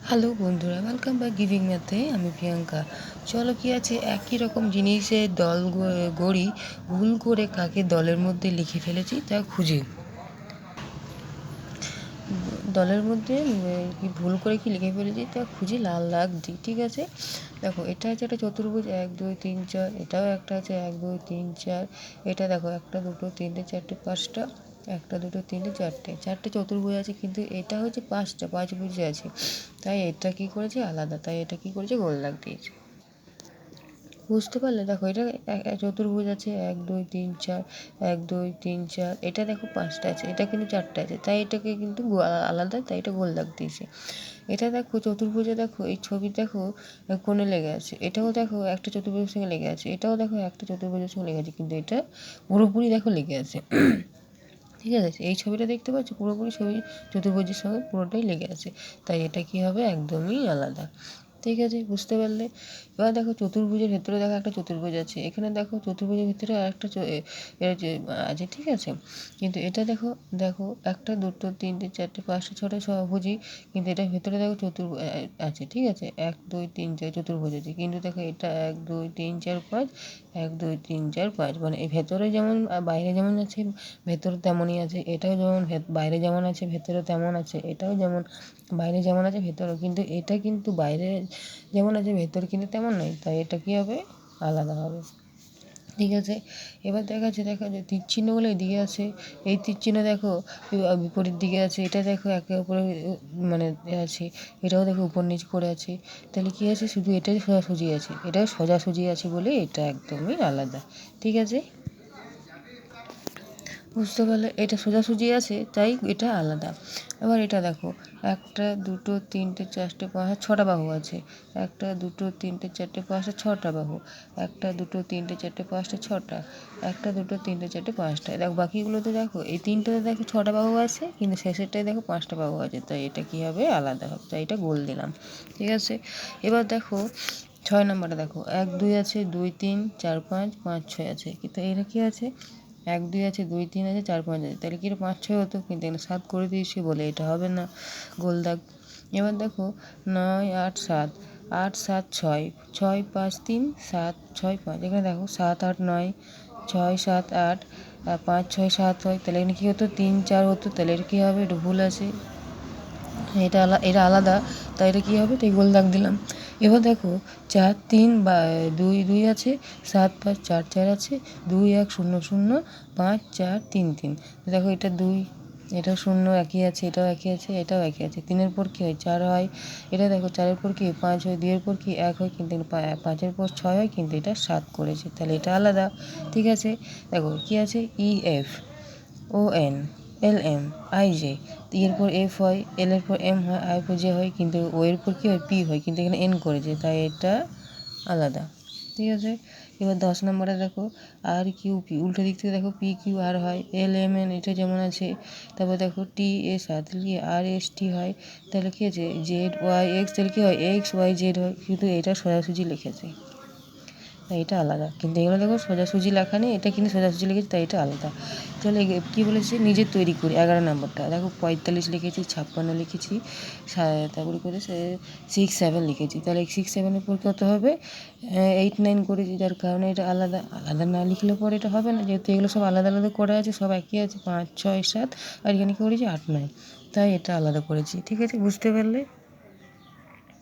Hello বন্ধুরা, welcome back giving ম্যাথে। আমি প্রিয়াঙ্কা। চলো কি আছে, একই রকম জিনিসের দল গড়ি ভুল করে কাকে দলের মধ্যে লিখে ফেলেছি তা খুঁজি। দলের মধ্যে ভুল করে কি লিখে ফেলেছি তা খুঁজি, লাল দাগ দিই। ঠিক আছে, দেখো এটা আছে একটা চতুর্ভুজ 1 2 3 4, এটাও একটা আছে 1 2 3 4, এটা দেখো 1 2 3 4 5টা, 1 2 3 4টে চতুর্ভুজ আছে, কিন্তু এটা হচ্ছে 5 ভুজে আছে, তাই এটা কি করেছে আলাদা, তাই এটা কি করেছে গোল দাগ দিয়েছে। বুঝতে পারলে? দেখো এটা চতুর্ভুজ আছে 1 2 3 4, 1 2 3 4, এটা দেখো 5টা আছে, এটা কিন্তু 4টা আছে, তাই এটাকে কিন্তু আলাদা, তাই এটা গোল দাগ দিয়েছে। এটা দেখো চতুর্ভুজে, দেখো এই ছবি দেখো কোণে লেগে আছে, এটাও দেখো একটা চতুর্ভুজের সঙ্গে লেগে আছে, এটাও দেখো একটা চতুর্ভুজের সঙ্গে লেগে আছে, কিন্তু এটা পুরোপুরি দেখো লেগে আছে। ঠিক আছে, এই ছবিটা দেখতে পাচ্ছ পুরোপুরি ছবি চতুর্ভুজের সঙ্গে পুরোটাই লেগে আছে, তাই এটা কি হবে একদমই আলাদা। ঠিক আছে, বুঝতে পারলে? এবার দেখো চতুর্ভুজের ভেতরে দেখো একটা চতুর্ভুজ আছে, এখানে দেখো চতুর্ভুজের ভিতরে আরেকটা আছে। ঠিক আছে, কিন্তু এটা দেখো দেখো 1 2 3 4 5 6টা সহভুজই, কিন্তু এটার ভেতরে দেখো চতুর্ভুজ আছে। ঠিক আছে, 1 2 3 4 চতুর্ভুজ আছে, কিন্তু দেখো এটা 1 2 3 4 5, 1 2 3 4 5, মানে এই ভেতরে যেমন বাইরে যেমন আছে ভেতরে তেমনই আছে, এটাও যেমন বাইরে যেমন আছে ভেতরে তেমন আছে, এটাও যেমন বাইরে যেমন আছে ভেতরেও, কিন্তু এটা কিন্তু বাইরে যেমন আছে ভেতরে কিন্তু তেমন নয়, তাই এটা কী হবে আলাদা হবে। ঠিক আছে, এবার দেখা যাচ্ছে তীর চিহ্নগুলো এদিকে আছে, এই তীর চিহ্ন দেখো বিপরীত দিকে আছে, এটা দেখো একে অপরে মানে আছে, এটাও দেখো উপর নিচ করে আছে, তাহলে কী আছে শুধু এটাই সোজাসুজি আছে, এটাও সোজাসুজি আছে বলে এটা একদমই আলাদা। ঠিক আছে, বুঝতে পারলে? এটা সোজাসুজি আছে তাই এটা আলাদা। এবার এটা দেখো 1 2 3 4 5 6টা বাহু আছে, 1 2 3 4 5 6টা বাহু, 1 2 3 4 5 6টা, 1 2 3 4 5টা। দেখো বাকিগুলোতে দেখো এই 3টাতে দেখো 6টা বাহু আছে, কিন্তু শেষেরটায় দেখো 5টা বাহু আছে, তাই এটা কী হবে আলাদা হবে, তাই এটা গোল দিলাম। ঠিক আছে, এবার দেখো 6 নম্বরটা দেখো 1 2 আছে, 2 3 4 5 5 6 আছে, কিন্তু এরা কি আছে 1 2 আছে, 2 3 আছে, 4 5 আছে, তাহলে কি এটা 5 6 হতো, কিন্তু এখানে 7 করে দিয়েছি বলে এটা হবে না, গোল দাগ। এবার দেখো 9 8 7, 8 7 6, 6 5 3 7 6 5, এখানে দেখো 7 8 9, 6 7 8, 5 6 7 হয়, তাহলে এখানে কী হতো 3 4 হতো, তাহলে এটা কী হবে, এটা ভুল আছে, এটা আলাদা, তাই এটা কী হবে, তাই গোল দাগ দিলাম। এবার দেখো 4 3 বা 2 2 আছে, 7 5 4 4 আছে, 2 1 0 0 5 4 3 3, দেখো এটা 2, এটা 0 একই আছে, এটাও একই আছে, এটাও একই আছে, 3-এর পর কী হয় 4 হয়, এটা দেখো 4-এর পর কি 5 হয়, 2-এর পর কি 1 হয়, কিন্তু 5-এর পর 6 হয়, কিন্তু এটা 7 করেছে, তাহলে এটা আলাদা। ঠিক আছে, দেখো কী আছে EF ON LM IJ, এর পর F হয়, L এর পর M হয়, I এর পর J হয়, কিন্তু O এর পর কী হয় P হয়, কিন্তু এখানে N করেছে, তাই এটা আলাদা। ঠিক আছে, এবার 10 নম্বরে দেখো RQP, উল্টো দিক থেকে দেখো PQR হয়, LMN এটা যেমন আছে, তারপর দেখো TSR, তাহলে কি RST হয়, তাহলে কী আছে ZYX, তাহলে কী হয় XYZ হয়, কিন্তু এটা সোজাসুজি লিখেছে তাই এটা আলাদা, কিন্তু এগুলো দেখো সোজাসুজি লেখা নেই, এটা কিন্তু সোজাসুজি লিখেছি তাই এটা আলাদা। চলো কী বলেছে নিজের তৈরি করি, 11 নম্বরটা দেখো 45 লিখেছি, 56 লিখেছি, তারপরে করে 6 7 লিখেছি, তাহলে 6 7-এর পর কত হবে 8 9 করেছি, যার কারণে এটা আলাদা। আলাদা না লিখলে পরে এটা হবে না, যেহেতু এগুলো সব আলাদা আলাদা করা আছে, সব একই আছে 5 6 7, আর এখানে কী করেছি 8 9, তাই এটা আলাদা করেছি। ঠিক আছে, বুঝতে পারলে?